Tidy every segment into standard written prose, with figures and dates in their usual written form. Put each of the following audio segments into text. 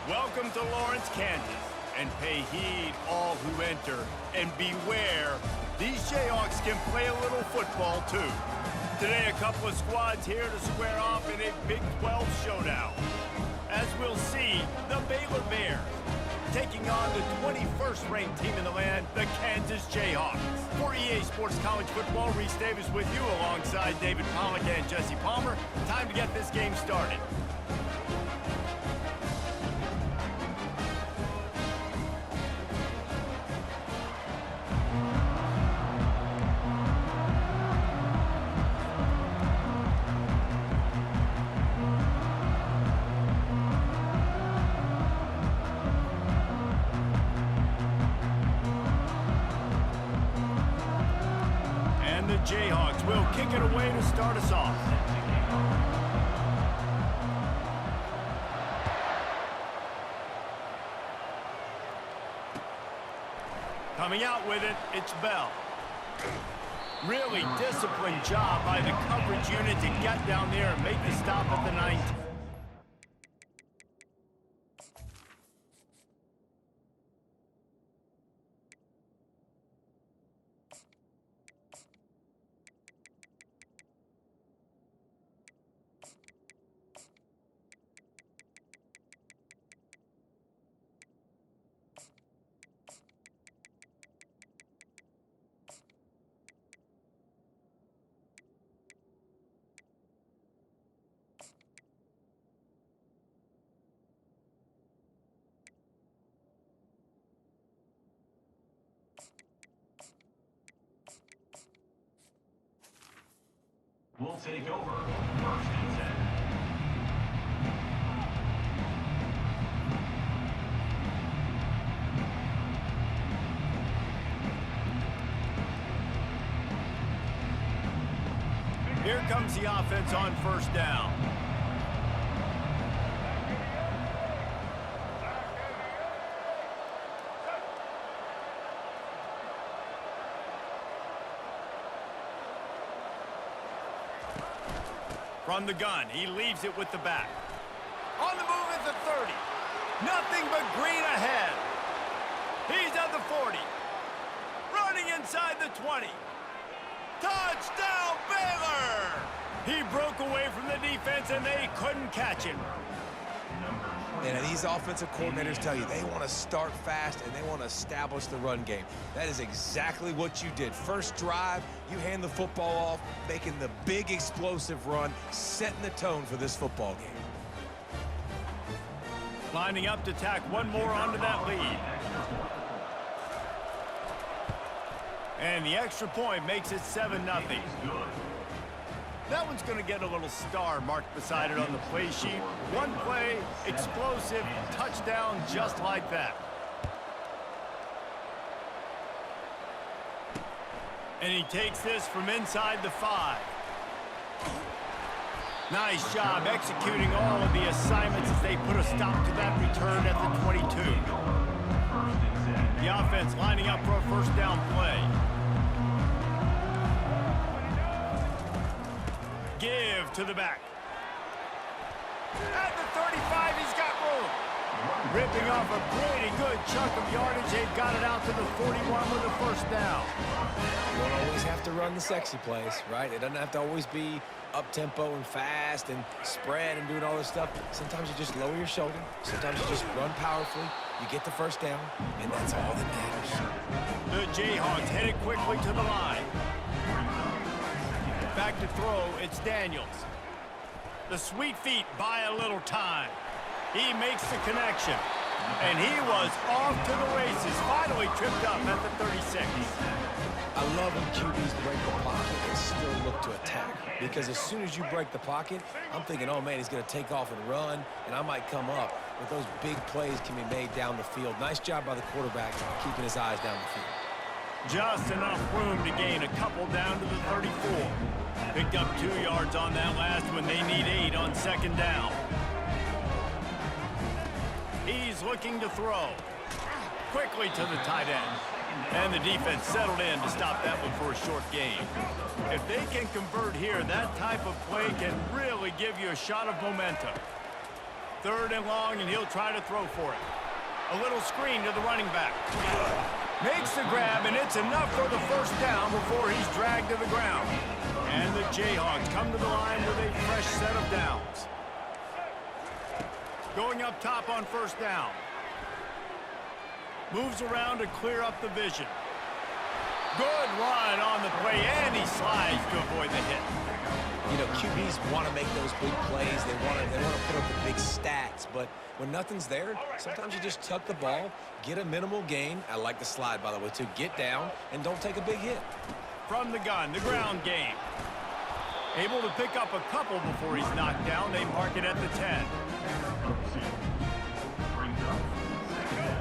Welcome to Lawrence, Kansas, and pay heed all who enter, and beware, these Jayhawks can play a little football too. Today, a couple of squads here to square off in a Big 12 showdown. As we'll see, the Baylor Bears taking on the 21st ranked team in the land, the Kansas Jayhawks. For EA Sports College Football, Reese Davis with you alongside David Pollack and Jesse Palmer. Time to get this game started. Jayhawks will kick it away to start us off. Coming out with it, it's Bell. Really disciplined job by the coverage unit to get down there and make the stop at the 19. We'll take over first and 10. Here comes the offense on first down. From the gun, he leaves it with the back. On the move at the 30. Nothing but green ahead. He's at the 40. Running inside the 20. Touchdown, Baylor! He broke away from the defense, and they couldn't catch him. And these offensive coordinators tell you they want to start fast and they want to establish the run game. That is exactly what you did. First drive, you hand the football off, making the big explosive run, setting the tone for this football game. Lining up to tack one more onto that lead. And the extra point makes it 7-0. That one's going to get a little star marked beside it on the play sheet. One play, explosive, touchdown just like that. And he takes this from inside the 5. Nice job executing all of the assignments as they put a stop to that return at the 22. The offense lining up for a first down play. Give to the back. At the 35, he's got room. Ripping off a pretty good chunk of yardage. They've got it out to the 41 with a first down. You don't always have to run the sexy plays, right? It doesn't have to always be up-tempo and fast and spread and doing all this stuff. Sometimes you just lower your shoulder. Sometimes you just run powerfully. You get the first down, and that's all that matters. The Jayhawks headed quickly to the line. Back to throw, it's Daniels. The sweet feet buy a little time. He makes the connection. And he was off to the races, finally tripped up at the 36. I love when QBs break the pocket and still look to attack. Because as soon as you break the pocket, I'm thinking, oh man, he's going to take off and run, and I might come up. But those big plays can be made down the field. Nice job by the quarterback keeping his eyes down the field. Just enough room to gain a couple down to the 34. Picked up 2 yards on that last one. They need 8 on second down. He's looking to throw. Quickly to the tight end. And the defense settled in to stop that one for a short gain. If they can convert here, that type of play can really give you a shot of momentum. 3rd and long, and he'll try to throw for it. A little screen to the running back. Makes the grab, and it's enough for the 1st down before he's dragged to the ground. And the Jayhawks come to the line with a fresh set of downs. Going up top on 1st down. Moves around to clear up the vision. Good run on the play, and he slides to avoid the hit. You know, QBs want to make those big plays. They want to put up the big stats. But when nothing's there, sometimes you just tuck the ball, get a minimal gain. I like the slide, by the way, too. Get down and don't take a big hit. From the gun, the ground game. Able to pick up a couple before he's knocked down. They mark it at the 10.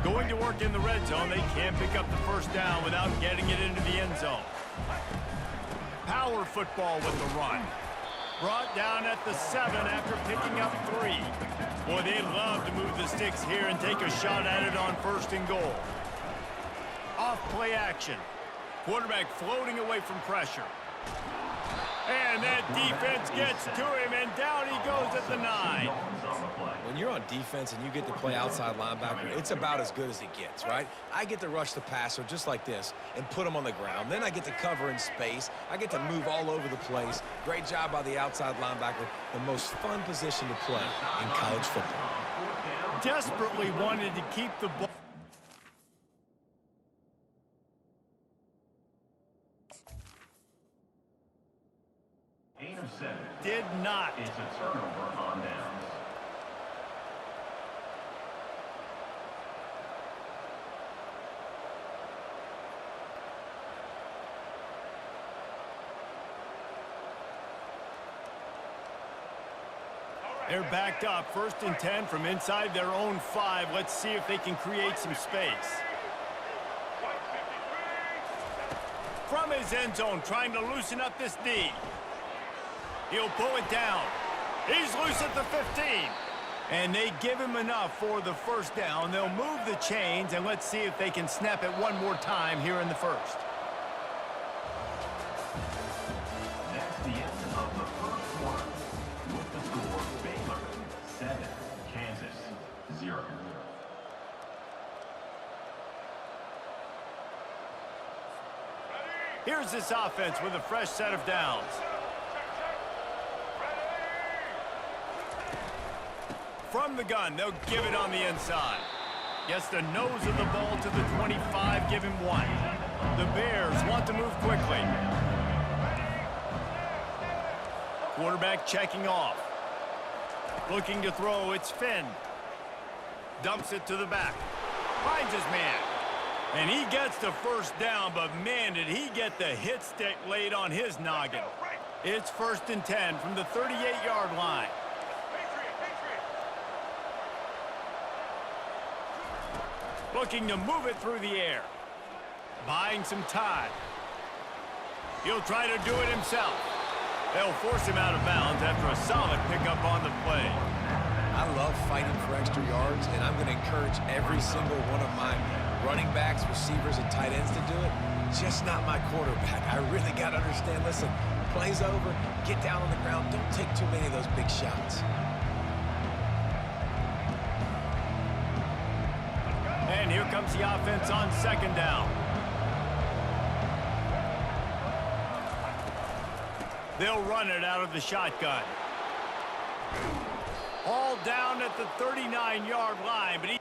Going to work in the red zone. They can't pick up the 1st down without getting it into the end zone. Power football with the run. Brought down at the 7 after picking up 3. Boy, they love to move the sticks here and take a shot at it on 1st and goal. Off play action. Quarterback floating away from pressure. And that defense gets to him, and down he goes at the 9. When you're on defense and you get to play outside linebacker, it's about as good as it gets, right? I get to rush the passer just like this and put him on the ground. Then I get to cover in space. I get to move all over the place. Great job by the outside linebacker. The most fun position to play in college football. Desperately wanted to keep the ball. Did not. It's a turnover on downs. They're backed up. 1st and 10 from inside their own 5. Let's see if they can create some space. From his end zone, trying to loosen up this D. He'll pull it down. He's loose at the 15. And they give him enough for the 1st down. They'll move the chains, and let's see if they can snap it one more time here in the 1st. That's the end of the 1st quarter. With the score, Baylor 7, Kansas 0. Here's this offense with a fresh set of downs. From the gun, they'll give it on the inside. Gets the nose of the ball to the 25, give him 1. The Bears want to move quickly. Quarterback checking off. Looking to throw, it's Finn. Dumps it to the back. Finds his man. And he gets the 1st down, but man, did he get the hit stick laid on his noggin. It's 1st and 10 from the 38-yard line. Looking to move it through the air. Buying some time. He'll try to do it himself. They'll force him out of bounds after a solid pickup on the play. I love fighting for extra yards, and I'm going to encourage every single one of my running backs, receivers, and tight ends to do it. Just not my quarterback. I really got to understand, listen, play's over, get down on the ground, don't take too many of those big shots. And here comes the offense on 2nd down. They'll run it out of the shotgun. All down at the 39-yard line, but he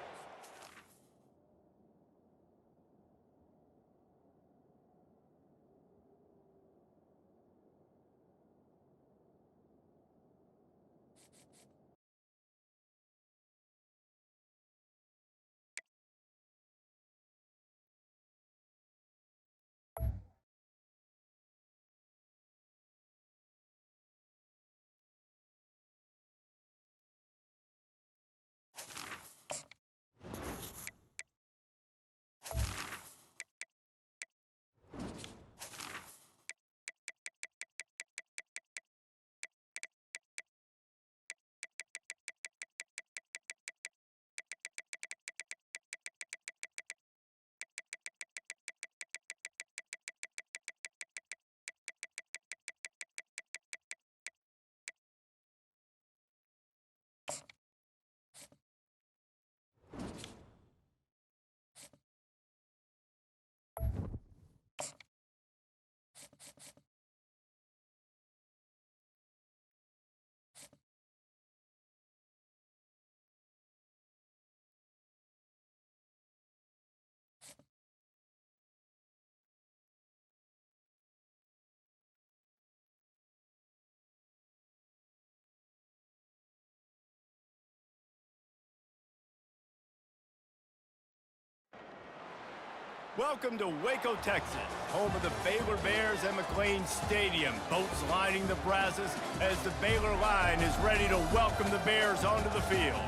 Welcome to Waco, Texas, home of the Baylor Bears and McLean Stadium. Boats lining the Brazos as the Baylor line is ready to welcome the Bears onto the field.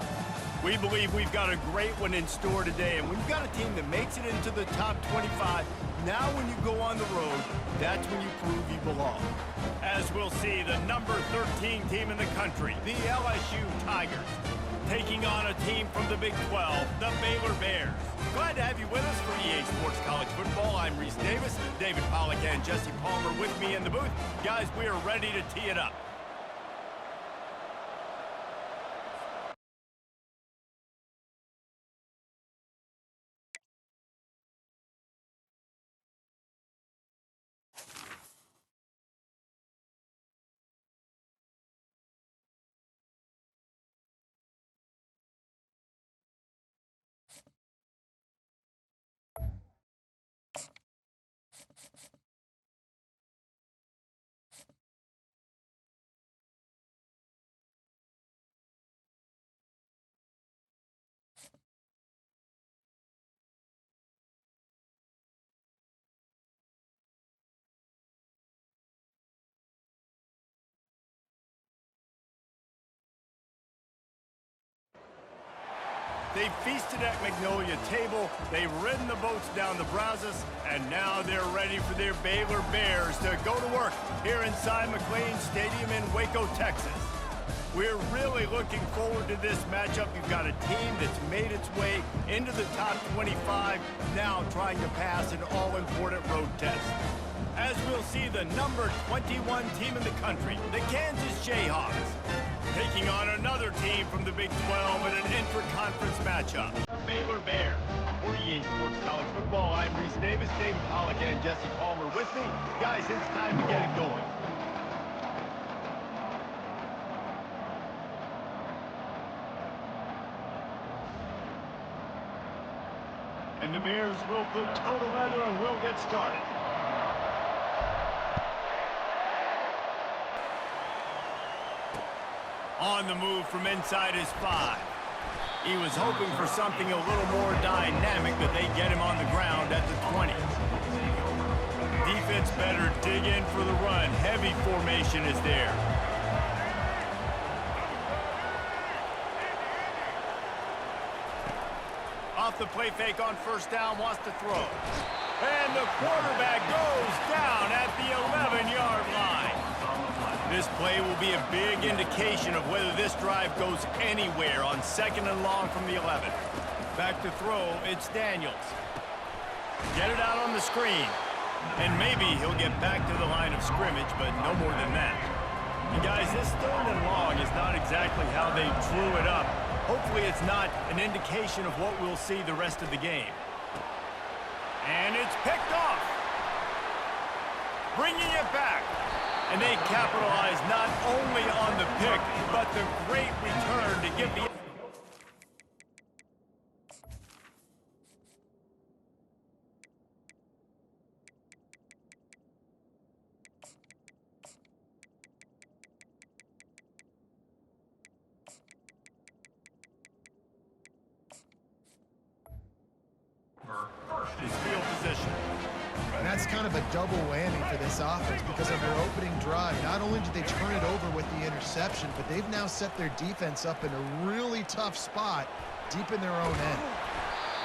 We believe we've got a great one in store today, and when you've got a team that makes it into the top 25, now when you go on the road, that's when you prove you belong. As we'll see, the number 13 team in the country, the LSU Tigers, taking on a team from the Big 12, the Baylor Bears. Glad to have you with us for EA Sports College Football. I'm Reese Davis, David Pollack and Jesse Palmer with me in the booth. Guys, we are ready to tee it up. They've feasted at Magnolia Table, they've ridden the boats down the Brazos, and now they're ready for their Baylor Bears to go to work here inside McLean Stadium in Waco, Texas. We're really looking forward to this matchup. You've got a team that's made its way into the top 25, now trying to pass an all-important road test. As we'll see, the number 21 team in the country, the Kansas Jayhawks, taking on another team from the Big 12 in an intra-conference matchup. Baylor Bears. For EA Sports College Football, I'm Reese Davis, David Pollack and Jesse Palmer with me. Guys, it's time to get it going. And the Bears will put toe to leather and we'll get started. On the move from inside his 5. He was hoping for something a little more dynamic, but they get him on the ground at the 20. Defense better dig in for the run. Heavy formation is there. Off the play fake on first down, wants to throw. And the quarterback goes down at the 11-yard line. This play will be a big indication of whether this drive goes anywhere on 2nd and long from the 11. Back to throw, it's Daniels. Get it out on the screen. And maybe he'll get back to the line of scrimmage, but no more than that. And guys, this 3rd and long is not exactly how they drew it up. Hopefully it's not an indication of what we'll see the rest of the game. And it's picked off. Bringing it back. And they capitalize not only on the pick, but the great return to give the... First is field position. And that's kind of a double whammy for this offense because on their opening drive, not only did they turn it over with the interception, but they've now set their defense up in a really tough spot deep in their own end.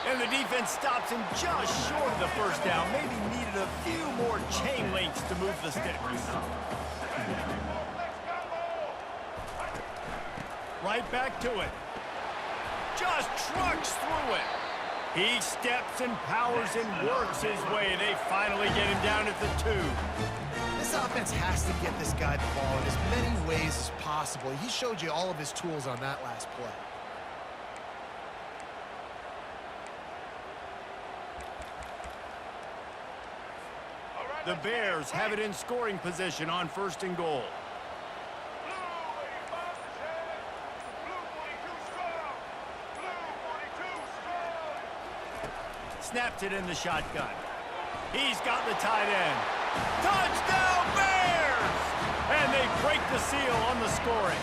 And the defense stops him just short of the first down. Maybe needed a few more chain links to move the sticks. Right back to it. Just trucks through it. He steps and powers and works his way. They finally get him down at the 2. This offense has to get this guy the ball in as many ways as possible. He showed you all of his tools on that last play. The Bears have it in scoring position on 1st and goal. Snaps it in the shotgun. He's got the tight end. Touchdown Bears! And they break the seal on the scoring.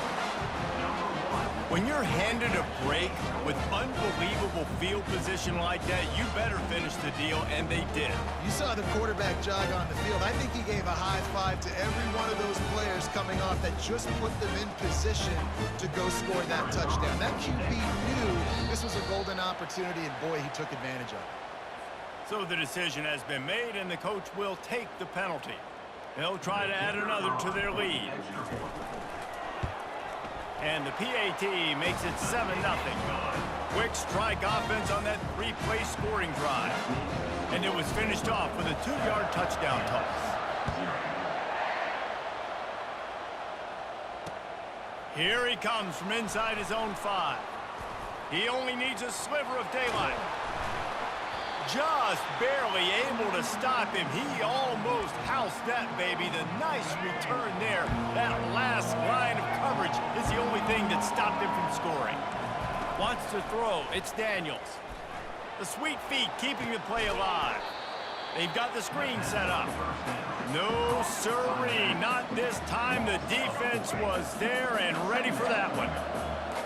When you're handed a break with unbelievable field position like that, you better finish the deal, and they did. You saw the quarterback jog on the field. I think he gave a high five to every one of those players coming off that just put them in position to go score that touchdown. That QB knew this was a golden opportunity, and boy, he took advantage of it. So the decision has been made, and the coach will take the penalty. They'll try to add another to their lead. And the PAT makes it 7-0. Quick strike offense on that 3-play scoring drive. And it was finished off with a 2-yard touchdown toss. Here he comes from inside his own 5. He only needs a sliver of daylight. Just barely able to stop him. He almost housed that baby. The nice return there. That last line of coverage is the only thing that stopped him from scoring. Wants to throw. It's Daniels. The sweet feet keeping the play alive. They've got the screen set up. No sirree, not this time. The defense was there and ready for that one.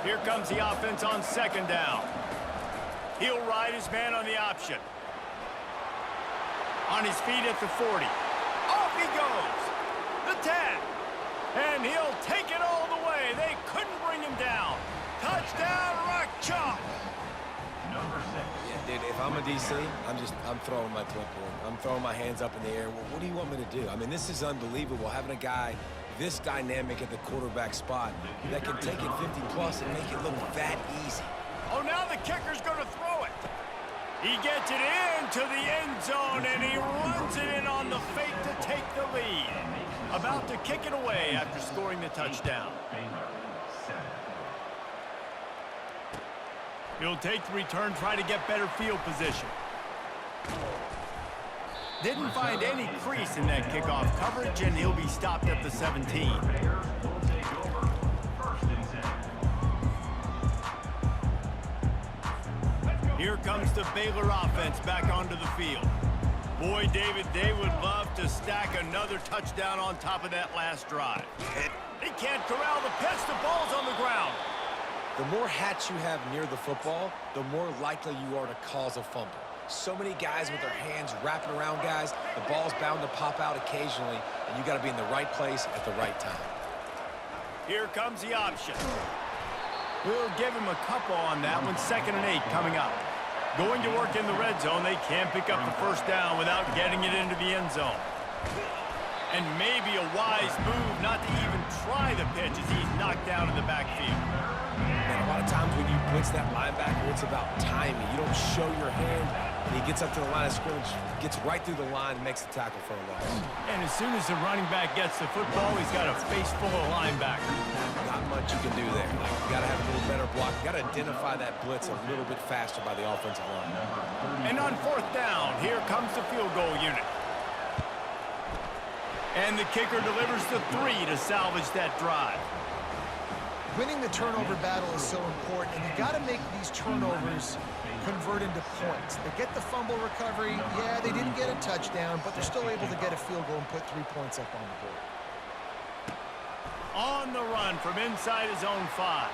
Here comes the offense on 2nd down. He'll ride his man on the option. On his feet at the 40. Off he goes. The 10. And he'll take it all the way. They couldn't bring him down. Touchdown, Rock Chalk. Yeah, dude, if I'm a DC, I'm throwing my clipboard. I'm throwing my hands up in the air. Well, what do you want me to do? I mean, this is unbelievable, having a guy this dynamic at the quarterback spot that can take it 50-plus and make it look that easy. Oh, now the kicker's going to throw it. He gets it into the end zone, and he runs it in on the fake to take the lead. About to kick it away after scoring the touchdown. He'll take the return, try to get better field position. Didn't find any crease in that kickoff coverage, and he'll be stopped at the 17. Here comes the Baylor offense back onto the field. Boy, David, they would love to stack another touchdown on top of that last drive. They can't corral the pitch. The ball's on the ground. The more hats you have near the football, the more likely you are to cause a fumble. So many guys with their hands wrapping around guys, the ball's bound to pop out occasionally, and you got to be in the right place at the right time. Here comes the option. We'll give him a couple on that one. 2nd and 8 coming up. Going to work in the red zone. They can't pick up the first down without getting it into the end zone. And maybe a wise move not to even try the pitch as he's knocked down in the backfield. And a lot of times when you blitz that linebacker, it's about timing. You don't show your hand, and he gets up to the line of scrimmage, gets right through the line, and makes the tackle for a loss. And as soon as the running back gets the football, he's got a face full of linebackers. Not much you can do there. You got to have a little better block. You got to identify that blitz a little bit faster by the offensive line. And on 4th down, here comes the field goal unit. And the kicker delivers the 3 to salvage that drive. Winning the turnover battle is so important, and you got to make these turnovers convert into points. They get the fumble recovery. Yeah, they didn't get a touchdown, but they're still able to get a field goal and put 3 points up on the board. On the run from inside his own 5.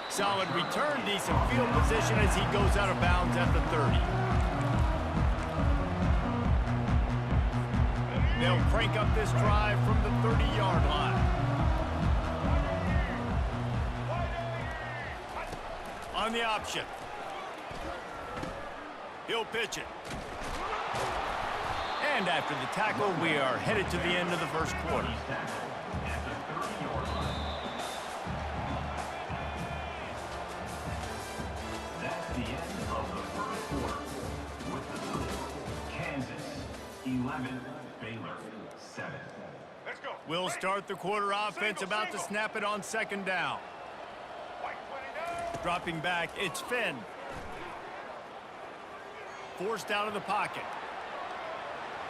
Solid return, decent field position as he goes out of bounds at the 30. They'll crank up this drive from the 30-yard line. On the option. He'll pitch it. And after the tackle, we are headed to the end of the first quarter. That's the end of the first quarter. With the score, Kansas 11, Baylor 7. Let's go. We'll start the quarter offense, about to snap it on 2nd down. Dropping back, it's Finn. Forced out of the pocket.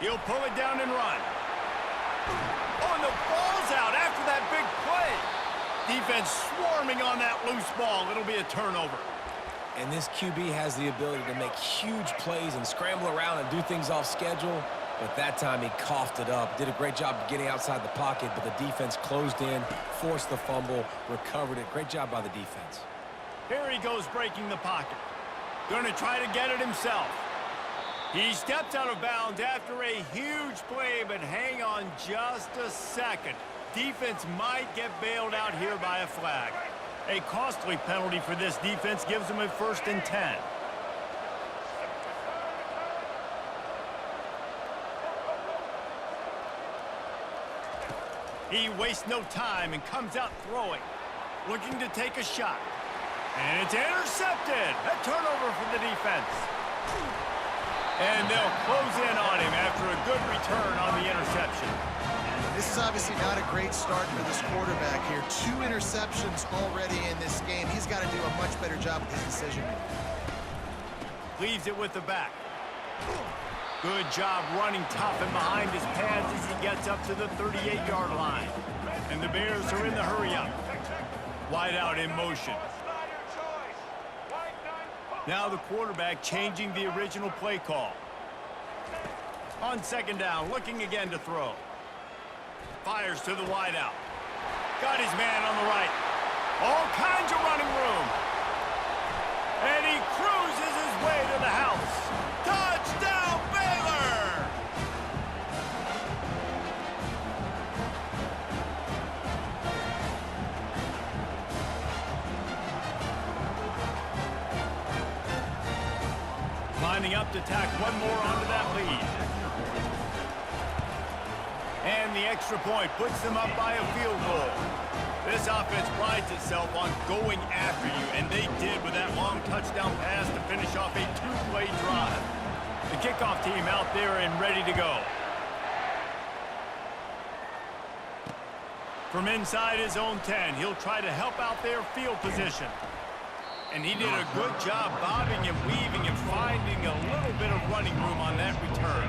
He'll pull it down and run. Oh, and the ball's out after that big play. Defense swarming on that loose ball. It'll be a turnover. And this QB has the ability to make huge plays and scramble around and do things off schedule. but that time he coughed it up. Did a great job of getting outside the pocket, but the defense closed in, forced the fumble, recovered it. Great job by the defense. Here he goes breaking the pocket. Going to try to get it himself. He stepped out of bounds after a huge play, but hang on just a second. Defense might get bailed out here by a flag. A costly penalty for this defense gives them a 1st and 10. He wastes no time and comes out throwing, looking to take a shot. And it's intercepted. A turnover for the defense. And they'll close in on him after a good return on the interception. This is obviously not a great start for this quarterback here. 2 interceptions already in this game. He's got to do a much better job with his decision-making. Leaves it with the back. Good job running tough and behind his pads as he gets up to the 38-yard line. And the Bears are in the hurry-up. Wide out in motion. Now the quarterback changing the original play call. On 2nd down, looking again to throw. Fires to the wide out. Got his man on the right. All kinds of running room. And he cruises his way to the house. Touchdown, Baylor! Lining up to tack one more onto that lead. And the extra point puts them up by a field goal. This offense prides itself on going after you, and they did with that long touchdown pass to finish off a 2-play drive. The kickoff team out there and ready to go. From inside his own 10, he'll try to help out their field position. And he did a good job bobbing and weaving and finding a little bit of running room on that return.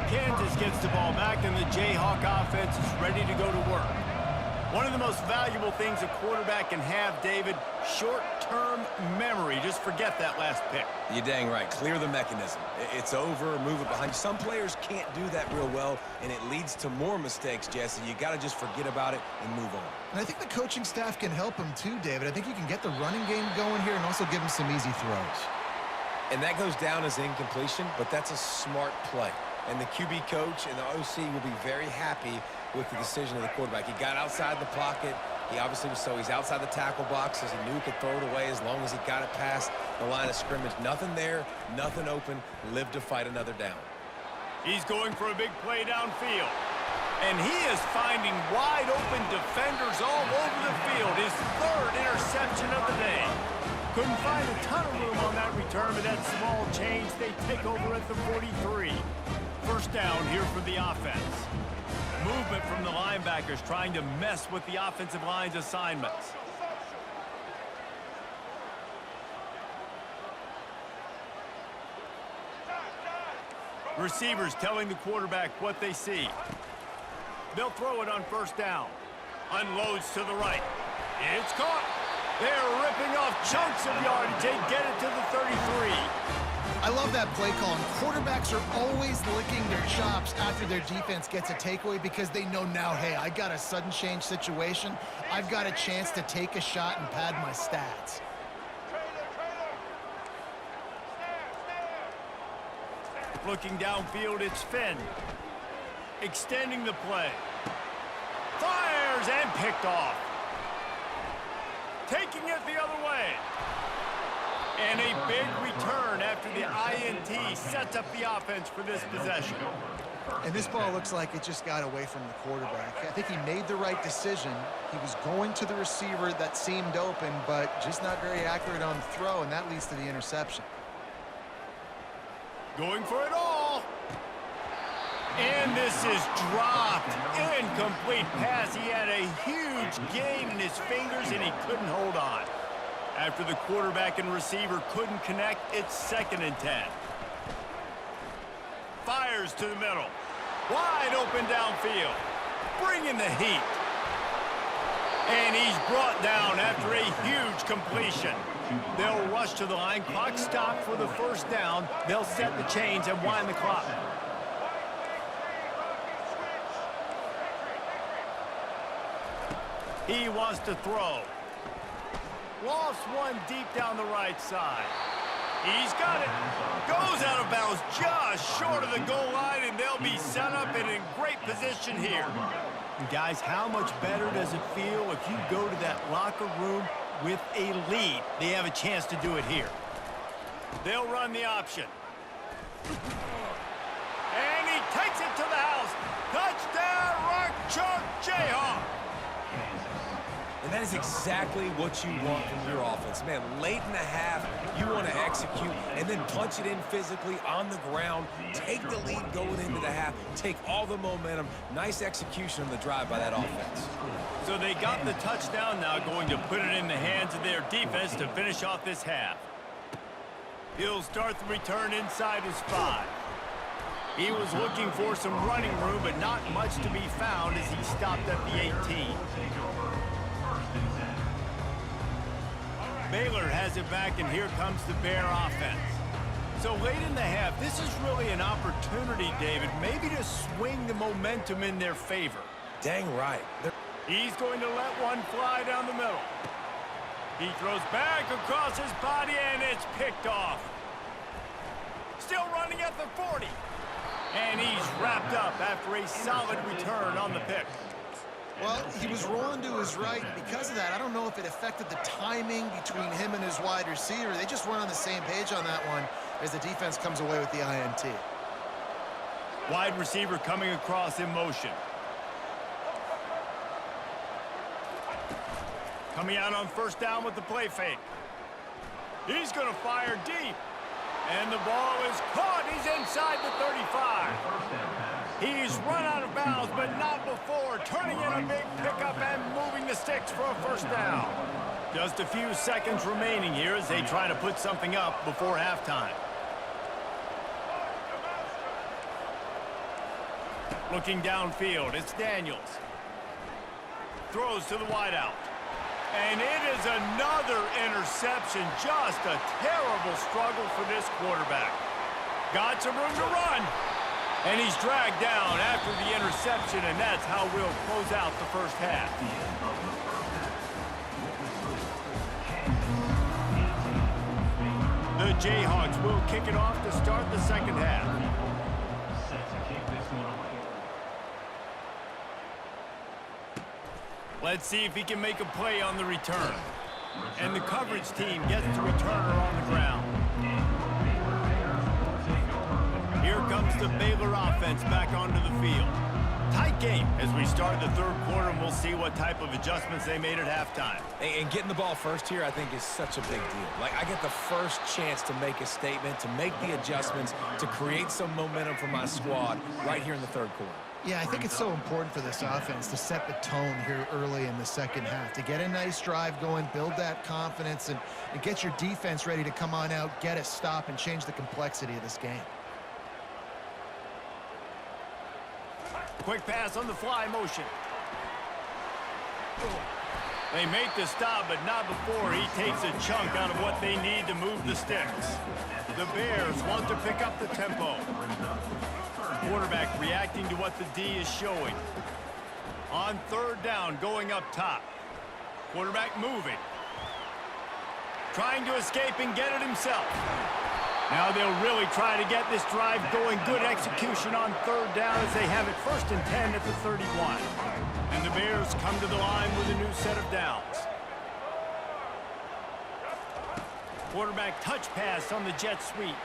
Kansas gets the ball back, and the Jayhawk offense is ready to go to work. One of the most valuable things a quarterback can have, David, short-term memory. Just forget that last pick. You're dang right. Clear the mechanism. It's over, move it behind you. Some players can't do that real well, and it leads to more mistakes, Jesse. You got to just forget about it and move on. And I think the coaching staff can help him too, David. I think you can get the running game going here and also give him some easy throws. And that goes down as incompletion, but that's a smart play. And the QB coach and the OC will be very happy with the decision of the quarterback. He got outside the pocket. He obviously was he's outside the tackle box, as he knew he could throw it away as long as he got it past the line of scrimmage. Nothing there, nothing open, lived to fight another down. He's going for a big play downfield. And he is finding wide open defenders all over the field. His 3rd interception of the day. Couldn't find a ton of room on that return, but that small change, they take over at the 43. 1st down here for the offense. Movement from the linebackers trying to mess with the offensive line's assignments. Receivers telling the quarterback what they see. They'll throw it on 1st down. Unloads to the right. It's caught. They're ripping off chunks of yardage. They get it to the 33. I love that play call. And quarterbacks are always licking their chops after their defense gets a takeaway because they know now, hey, I got a sudden change situation. I've got a chance to take a shot and pad my stats. Looking downfield, it's Finn. Extending the play. Fires and picked off. Taking it the other way. And a big return after the INT sets up the offense for this possession. And this ball looks like it just got away from the quarterback. I think he made the right decision. He was going to the receiver that seemed open, but just not very accurate on the throw, and that leads to the interception. Going for it all. And this is dropped. Incomplete pass. He had a huge gain in his fingers, and he couldn't hold on. After the quarterback and receiver couldn't connect, it's 2nd and 10. Fires to the middle. Wide open downfield. Bringing the heat. And he's brought down after a huge completion. They'll rush to the line. Clock stopped for the 1st down. They'll set the chains and wind the clock. He wants to throw. Lofts one deep down the right side. He's got it. Goes out of bounds just short of the goal line, and they'll be set up and in great position here. And guys, how much better does it feel if you go to that locker room with a lead? They have a chance to do it here. They'll run the option. And he takes it to the house. Touchdown, Rock Chalk Jayhawks. And that is exactly what you want from your offense. Man, late in the half, you want to execute and then punch it in physically on the ground, take the lead going into the half, take all the momentum. Nice execution on the drive by that offense. So they got the touchdown, now going to put it in the hands of their defense to finish off this half. He'll start the return inside his 5. He was looking for some running room, but not much to be found as he stopped at the 18. Baylor has it back, and here comes the Bear offense. So late in the half, this is really an opportunity, David, maybe to swing the momentum in their favor. Dang right. He's going to let one fly down the middle. He throws back across his body, and it's picked off. Still running at the 40. And he's wrapped up after a solid return on the pick. Well, he was rolling to his right, and because of that, I don't know if it affected the timing between him and his wide receiver. They just weren't on the same page on that one as the defense comes away with the INT. Wide receiver coming across in motion. Coming out on first down with the play fake. He's going to fire deep. And the ball is caught. He's inside the 35. He's run out of bounds, but not before turning in a big pickup and moving the sticks for a first down. Just a few seconds remaining here as they try to put something up before halftime. Looking downfield, it's Daniels. Throws to the wideout. And it is another interception. Just a terrible struggle for this quarterback. Got some room to run. And he's dragged down after the interception, and that's how we'll close out the first half. The Jayhawks will kick it off to start the second half. Set to kick this one away. Let's see if he can make a play on the return. And the coverage team gets the returner on the ground. Here comes the Baylor offense back onto the field. Tight game as we start the third quarter, and we'll see what type of adjustments they made at halftime. And getting the ball first here, I think, is such a big deal. Like, I get the first chance to make a statement, to make the adjustments, to create some momentum for my squad right here in the third quarter. Yeah, I think it's so important for this offense to set the tone here early in the second half, to get a nice drive going, build that confidence, and get your defense ready to come on out, get a stop, and change the complexity of this game. Quick pass on the fly motion. They make the stop, but not before he takes a chunk out of what they need to move the sticks. The Bears want to pick up the tempo. Quarterback reacting to what the D is showing. On third down, going up top. Quarterback moving. Trying to escape and get it himself. Now they'll really try to get this drive going. Good execution on third down as they have it 1st and 10 at the 31. And the Bears come to the line with a new set of downs. Quarterback touch pass on the jet sweep.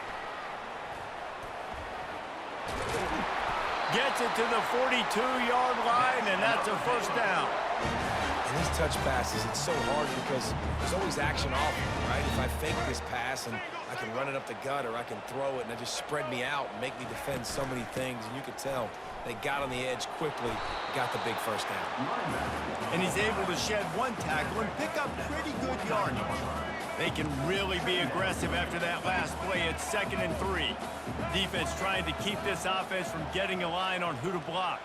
Gets it to the 42-yard line, and that's a first down. And these touch passes, it's so hard because there's always action off of it, right? If I fake this pass and I can run it up the gut, or I can throw it and it just spread me out and make me defend so many things, and you could tell they got on the edge quickly, got the big first down. And he's able to shed one tackle and pick up pretty good yardage. They can really be aggressive after that last play at 2nd and 3. Defense trying to keep this offense from getting a line on who to block.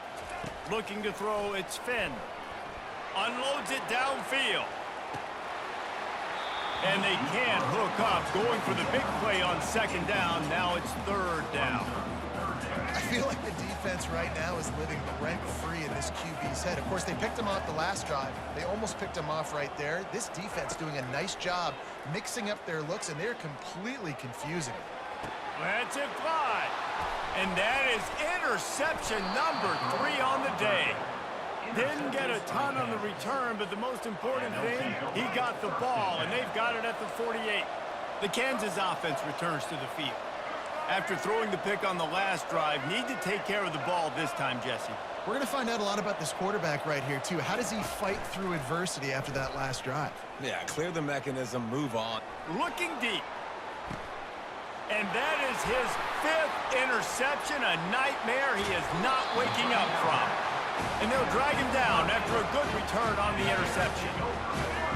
Looking to throw, it's Finn. Unloads it downfield. And they can't hook up. Going for the big play on 2nd down. Now it's 3rd down. I feel like the defense right now is living rent-free in this QB's head. Of course, they picked him off the last drive. They almost picked him off right there. This defense doing a nice job mixing up their looks, and they're completely confusing him. Let's it fly. And that is interception number 3 on the day. Didn't get a ton on the return, but the most important thing, he got the ball, and they've got it at the 48. The Kansas offense returns to the field. After throwing the pick on the last drive, need to take care of the ball this time, Jesse. We're going to find out a lot about this quarterback right here, too. How does he fight through adversity after that last drive? Yeah, clear the mechanism, move on. Looking deep. And that is his 5th interception, a nightmare he is not waking up from. And they'll drag him down after a good return on the interception.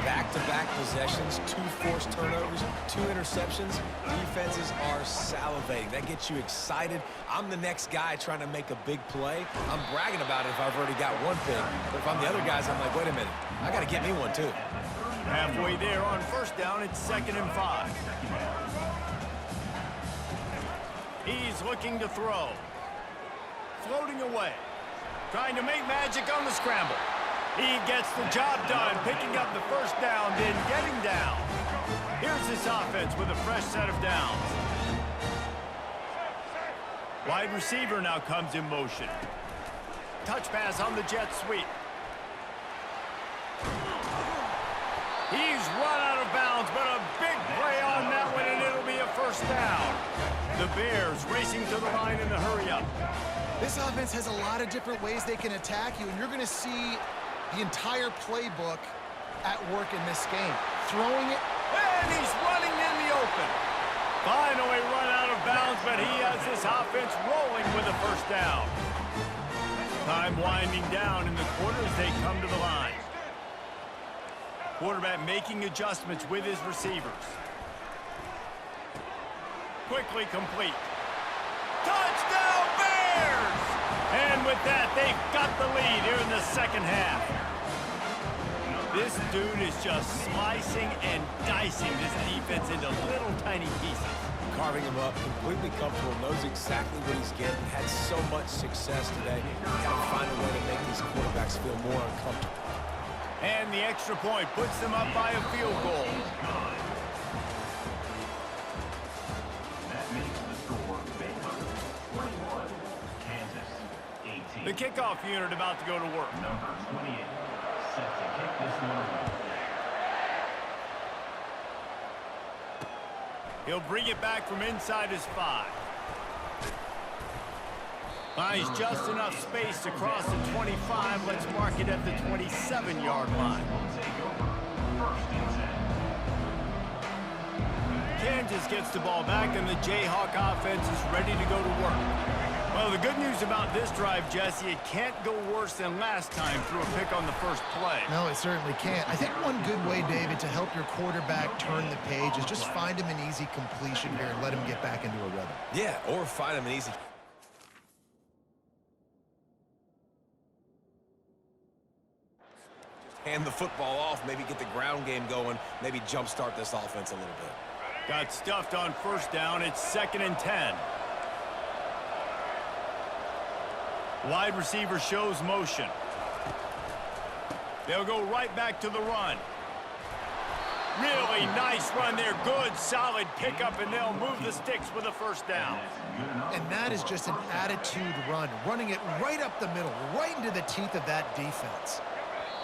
Back-to-back possessions, 2 forced turnovers, 2 interceptions. Defenses are salivating. That gets you excited. I'm the next guy trying to make a big play. I'm bragging about it if I've already got one pick. But if I'm the other guys, I'm like, wait a minute. I got to get me one, too. Halfway there on first down, it's 2nd and 5. He's looking to throw. Floating away. Trying to make magic on the scramble. He gets the job done, picking up the first down, then getting down. Here's this offense with a fresh set of downs. Wide receiver now comes in motion. Touch pass on the jet sweep. He's run out of bounds, but a big play on that one, and it'll be a first down. The Bears racing to the line in the hurry-up. This offense has a lot of different ways they can attack you, and you're going to see the entire playbook at work in this game. Throwing it. And he's running in the open. Finally run out of bounds, but he has this offense rolling with a first down. Time winding down in the quarter as they come to the line. Quarterback making adjustments with his receivers. Quickly complete. Touchdown Bears! And with that, they've got the lead here in the second half. This dude is just slicing and dicing this defense into little tiny pieces. Carving him up, completely comfortable, knows exactly what he's getting, had so much success today. Got to find a way to make these quarterbacks feel more uncomfortable. And the extra point puts them up by a field goal. That makes the score Baylor 21, Kansas 18. The kickoff unit about to go to work. Number 28 set to kick this one away. He'll bring it back from inside his 5. Finds just enough space to cross the 25. Let's mark it at the 27-yard line. First and 10. Kansas gets the ball back, and the Jayhawk offense is ready to go to work. Well, the good news about this drive, Jesse, it can't go worse than last time through a pick on the first play. No, it certainly can't. I think one good way, David, to help your quarterback turn the page is just find him an easy completion here and let him get back into a rhythm. Yeah, or find him an easy... hand the football off, maybe get the ground game going, maybe jumpstart this offense a little bit. Got stuffed on first down. It's 2nd and 10. Wide receiver shows motion. They'll go right back to the run. Really nice run there. Good, solid pickup, and they'll move the sticks with a first down. And that is just an attitude run, running it right up the middle, right into the teeth of that defense.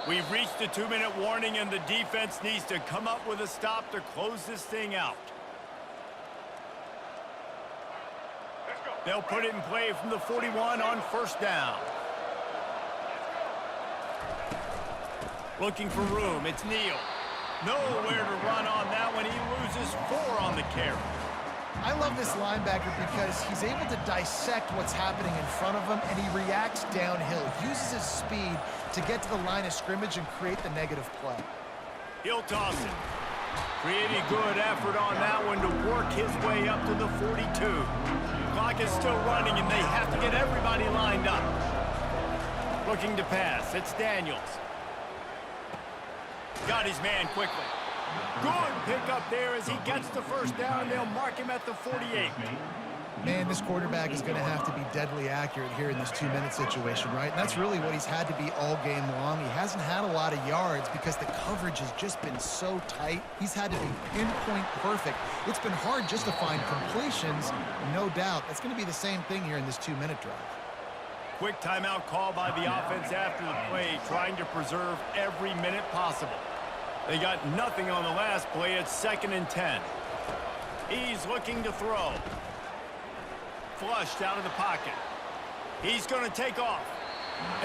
We've reached the 2-minute warning, and the defense needs to come up with a stop to close this thing out. They'll put it in play from the 41 on first down. Looking for room. It's Neal. Nowhere to run on that one. He loses 4 on the carry. I love this linebacker because he's able to dissect what's happening in front of him, and he reacts downhill, uses his speed to get to the line of scrimmage and create the negative play. He'll toss it. Pretty good effort on that one to work his way up to the 42. Clock is still running, and they have to get everybody lined up. Looking to pass. It's Daniels. Got his man quickly. Good pickup there as he gets the first down. They'll mark him at the 48. Man, this quarterback is going to have to be deadly accurate here in this 2-minute situation, right? And that's really what he's had to be all game long. He hasn't had a lot of yards because the coverage has just been so tight. He's had to be pinpoint perfect. It's been hard just to find completions, no doubt. That's going to be the same thing here in this 2-minute drive. Quick timeout call by the offense after the play, trying to preserve every minute possible. They got nothing on the last play. It's 2nd and 10. He's looking to throw. Flushed out of the pocket. He's going to take off.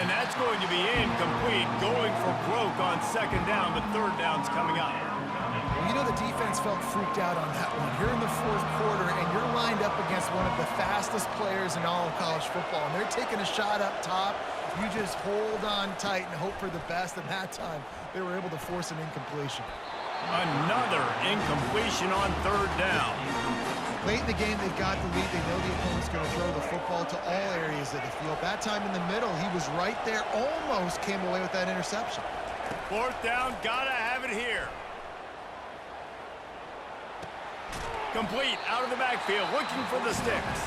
And that's going to be incomplete. Going for broke on 2nd down, but 3rd down's coming up. Well, you know the defense felt freaked out on that one. You're in the 4th quarter, and you're lined up against one of the fastest players in all of college football, and they're taking a shot up top. You just hold on tight and hope for the best, and that time they were able to force an incompletion. Another incompletion on 3rd down. Late in the game, they've got the lead. They know the opponent's going to throw the football to all areas of the field. That time in the middle, he was right there, almost came away with that interception. 4th down, gotta have it here. Complete out of the backfield, looking for the sticks.